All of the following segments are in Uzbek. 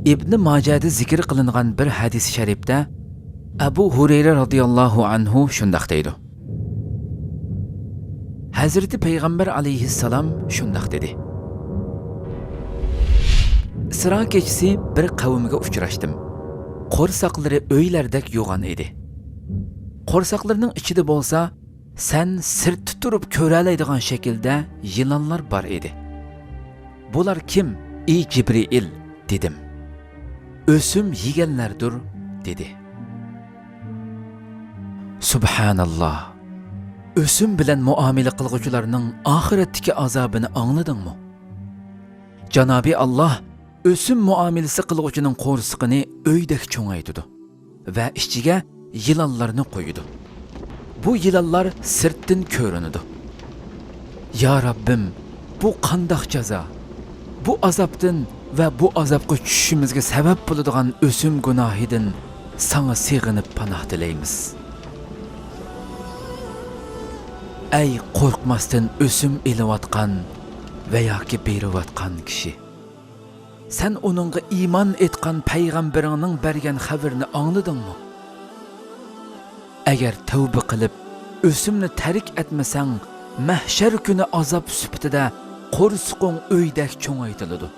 İbn Majada zikr qilingan bir hadis sharifda Abu Hurayra radhiyallohu anhu shundoq deydi. Hazreti Payg'ambar alayhissalom shundoq dedi. Isro kechasi bir qavmga uchrashdim. Qo'rsaqlari o'ylardek yo'g'on edi. Qo'rsaqlarning ichida bo'lsa, sen sirti turib ko'ralaydigan shaklda yilonlar bor edi. Bular kim? Ey Jibril dedim. O'sim yeganlardir dedi. Subhanallah. O'sim bilan muomala qilguvchilarning oxiratdagi azobini angladingmi? Janobi Alloh o'sim muomalasi qilguvchining qo'rsiqini o'ydek cho'ngaytidi va ichiga yilonlarni qo'ydi. Bu yilonlar sirtdan ko'rinadi. Ya Rabbim, bu qandoq jazo? Bu azobdan va bu azobga tushishimizga sabab bo'ladigan o'sim gunohidan sana sig'inib panoh tilaymiz. Ey qo'rqmasdan o'sim elayotgan va yoki berayotgan kishi. Sen onunğa iman etgan payg'ambaringning bergan xabarini angladingmi? Agar tavba qilib o'simni tarik etmasang, mahshar kuni azob sifatida qo'rsiqing o'ydak cho'ngaytiladi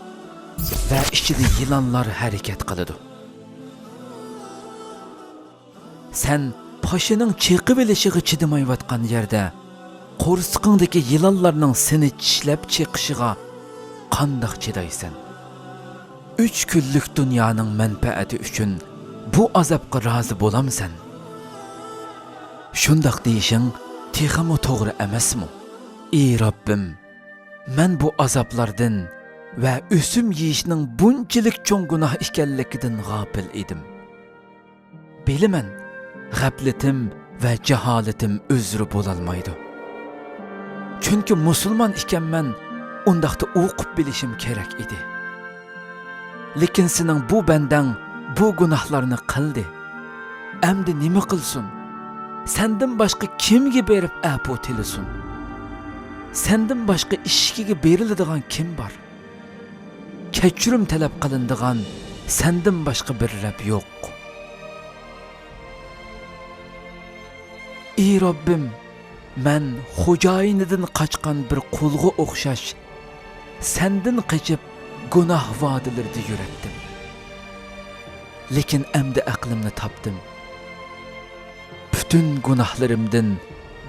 va ichida yilonlar harakat qiladi. Sen pashining chiqib elishiga chidamayotgan yerda qo'rsiqingdagi yilonlarning seni tishlab chiqishiga qandoq chidaysan? 3 kunlik dunyoning manfaati uchun bu azobga rozi bo'lamsan? Shundoq deyishing texmo to'g'ri emasmi? Ey Robbim, men bu azoblardan va o'sim yeyishning bunchalik cho'ng gunoh ekanligidan g'ofil edim. Bilaman, g'aflatim va jaholatim uzri bo'lolmaydi. Chunki musulmon ekanman, undaqda o'qib bilishim kerak edi. Lekin sening bu bandang bu gunohlarni qildi. Endi nima qilsin? Sendan boshqa kimga berib apu tilasin? Sendan boshqa ishkiga beriladigan kim bor? Kechirim talab qilinadigan sendan boshqa bir Rabb yo'q. Ey Robbim, men xo'jayinidan qochgan bir qulga o'xshash sendan qochib gunoh vodilarida yuratdim. Lekin endi aqlimni topdim. Bütün gunohlarimdan,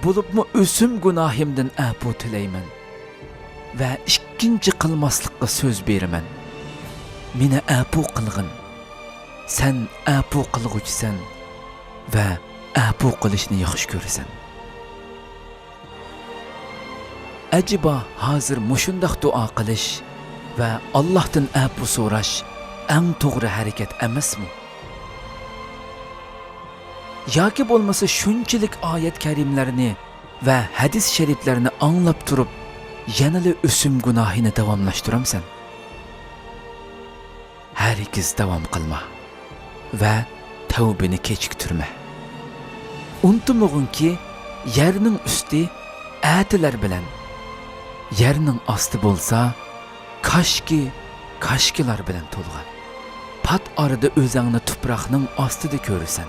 bo'libmi o'sim gunohimdan afu tilayman va ikkinchi qilmaslikqa so'z beraman. Meni afu qilgin. Sen afu qilguvchisan va afu qilishni yaxshi ko'rasan. Acaba hozir mushundaq duo qilish va Allohdan afu so'rash eng to'g'ri harakat emasmi? Yoki bo'lmasa shunchalik oyat karimlarini va hadis shariflarini anglab turib, yanada o'sim gunohini davomlashtiramsan? Hargiz davom qilma va tavbani kechiktirma. Unutmag'inki, yerning usti atilar bilan, yerning osti bo'lsa kashkilar bilan to'lgan. Pat orada o'zingni tuproqning ostida ko'rasan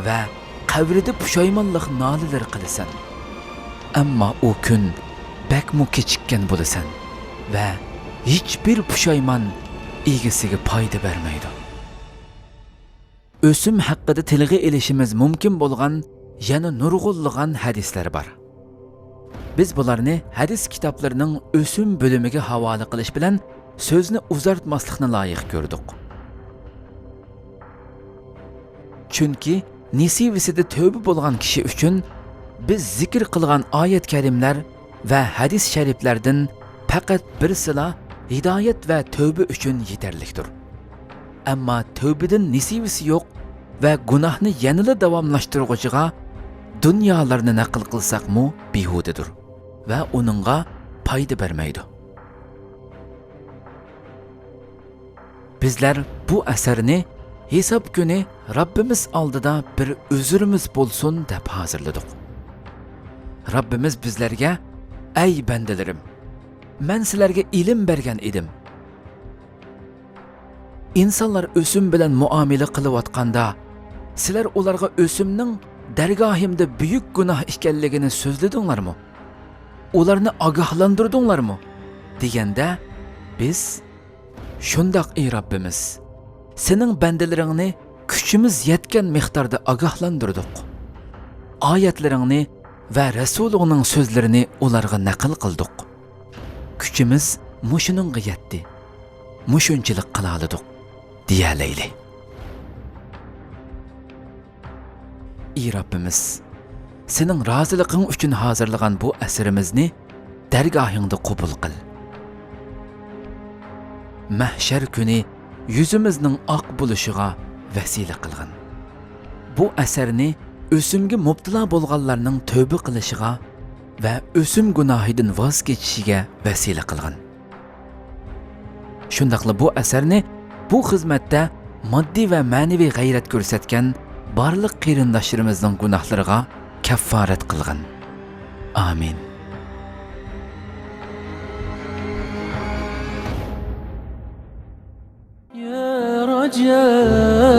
va qabrida pushaymonlik nolalar qilasan. Ammo u kun bakmu kechikkan bo'lasan va hech bir pushaymon egasiga foyda bermaydi. O'sim haqida tilga elishimiz mumkin bo'lgan yana nurg'unlagan hadislar bor. Biz bularni hadis kitoblarining o'sim bo'limiga havola qilish bilan so'zni uzartmaslikni loyiq ko'rdik. Chunki nesivisida tövbe bo'lgan kishi uchun biz zikr qilgan oyat karimlar va hadis shariflardan faqat birsila hidoyat va tövbe uchun yetarlikdir. Ammo tövbedan nesivisi yo'q va gunohni yanada davomlashtiruvchiga dunyolarni naql qilsaqmi behudadir va uningga foyda bermaydi. Bizlar bu asarni hisob kuni Rabbimiz oldida bir uzrimiz bo'lsin deb hozirladik. Rabbimiz bizlarga: "Ey bandalarim, men sizlarga ilm bergan edim. insonlar o'sim bilan muomala qilayotganda sizlar ularga o'simning dargohimda buyuk gunoh ekanligini so'zladinglarmi? Ularni ogohlantirdinglarmi? Deganda biz shundoq ey Rabbimiz, sening bandalaringni kuchimiz yetgan miqdorda ogohlantirdik. Oyatlaringni va rasulingning so'zlarini ularga naql qildik. Kuchimiz mushuninga yetdi. Mushunchilik qila oldik, deyalayli. Ey Rabbimiz, sening roziliqing uchun hozirlagan bu asrimizni dargohingda qabul qil. Mahshar kuni yuzimizning oq bo'lishiga vasila qilgin. Bu asarni o'simga mubtalo bo'lganlarning tövbe qilishiga va o'sim gunohidan voz kechishiga vasila qilgin. Shundaqla bu asarni bu xizmatda moddiy va ma'naviy g'ayrat ko'rsatgan barliq qarindoshlarimizning gunohlariga kafforat qilgin. Amin. يا رجاء